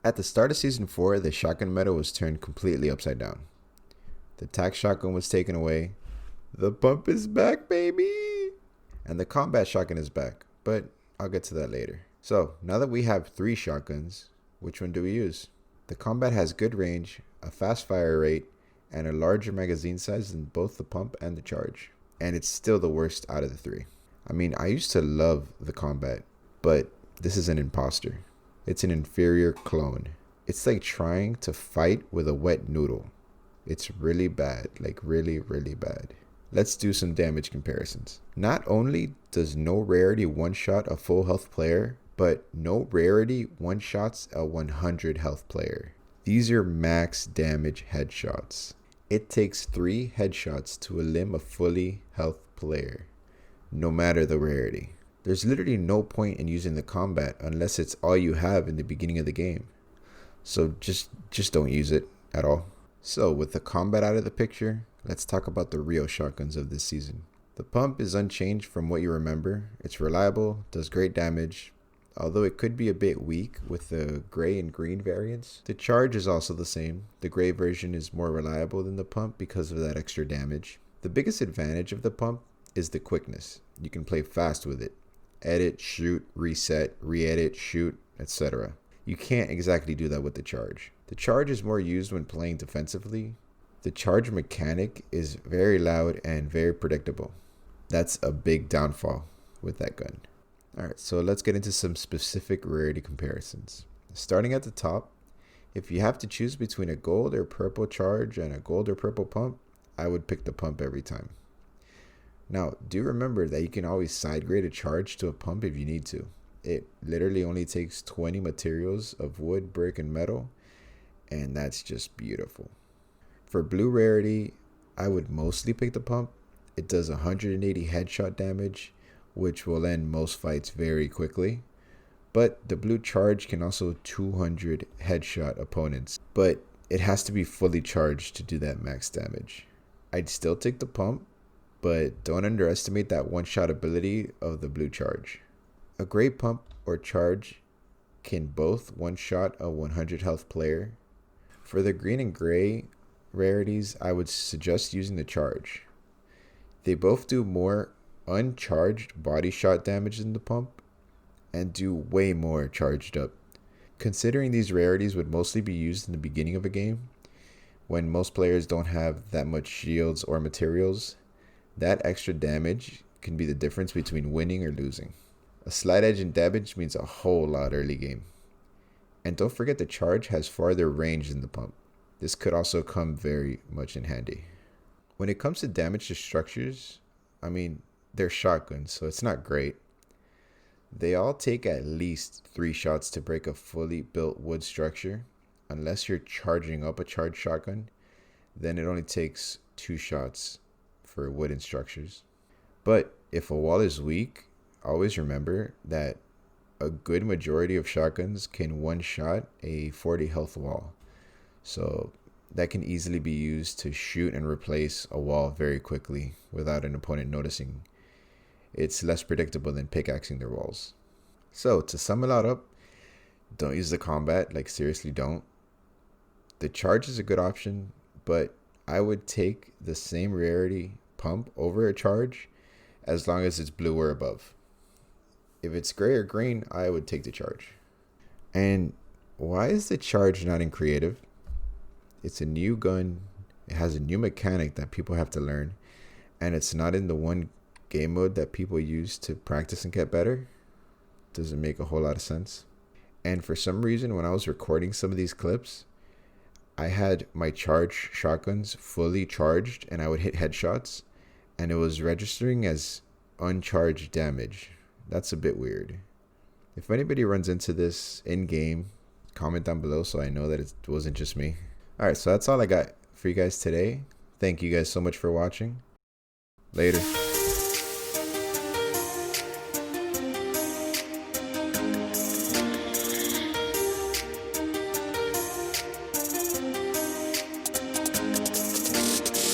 At the start of Season 4, the shotgun meta was turned completely upside down. The tac shotgun was taken away. The pump is back, baby! And the combat shotgun is back, but I'll get to that later. So, now that we have 3 shotguns, which one do we use? The combat has good range, a fast fire rate, and a larger magazine size than both the pump and the charge. And it's still the worst out of the 3. I mean, I used to love the combat, but this is an imposter. It's an inferior clone. It's like trying to fight with a wet noodle. It's really bad, like really, really bad. Let's do some damage comparisons. Not only does no rarity one-shot a full health player, but no rarity one-shots a 100 health player. These are max damage headshots. It takes 3 headshots to elim a fully health player, no matter the rarity. There's literally no point in using the combat unless it's all you have in the beginning of the game. So just don't use it at all. So with the combat out of the picture, let's talk about the real shotguns of this season. The pump is unchanged from what you remember. It's reliable, does great damage, although it could be a bit weak with the gray and green variants. The charge is also the same. The gray version is more reliable than the pump because of that extra damage. The biggest advantage of the pump is the quickness. You can play fast with it. Edit, shoot, reset, re-edit, shoot, etc. You can't exactly do that with the charge. The charge is more used when playing defensively. The charge mechanic is very loud and very predictable. That's a big downfall with that gun. Alright, so let's get into some specific rarity comparisons. Starting at the top, if you have to choose between a gold or purple charge and a gold or purple pump, I would pick the pump every time. Now, do remember that you can always side grade a charge to a pump if you need to. It literally only takes 20 materials of wood, brick, and metal, and that's just beautiful. For blue rarity, I would mostly pick the pump. It does 180 headshot damage, which will end most fights very quickly. But the blue charge can also 200 headshot opponents, but it has to be fully charged to do that max damage. I'd still take the pump, but don't underestimate that one-shot ability of the blue charge. A gray pump or charge can both one-shot a 100 health player. For the green and gray rarities, I would suggest using the charge. They both do more uncharged body shot damage than the pump and do way more charged up. Considering these rarities would mostly be used in the beginning of a game, when most players don't have that much shields or materials, that extra damage can be the difference between winning or losing. A slight edge in damage means a whole lot early game. And don't forget the charge has farther range than the pump. This could also come very much in handy. When it comes to damage to structures, I mean, they're shotguns, so it's not great. They all take at least 3 shots to break a fully built wood structure. Unless you're charging up a charged shotgun, then it only takes 2 shots for wooden structures. But if a wall is weak, always remember that a good majority of shotguns can one-shot a 40 health wall. So that can easily be used to shoot and replace a wall very quickly without an opponent noticing. It's less predictable than pickaxing their walls. So to sum it all up, don't use the combat, like seriously don't. The charge is a good option, but I would take the same rarity pump over a charge as long as it's blue or above. If it's gray or green, I would take the charge. And why is the charge not in creative? It's a new gun. It has a new mechanic that people have to learn. And it's not in the one game mode that people use to practice and get better. Doesn't make a whole lot of sense. And for some reason, when I was recording some of these clips, I had my charged shotguns fully charged and I would hit headshots and it was registering as uncharged damage. That's a bit weird. If anybody runs into this in game, comment down below so I know that it wasn't just me. Alright, so that's all I got for you guys today. Thank you guys so much for watching. Later.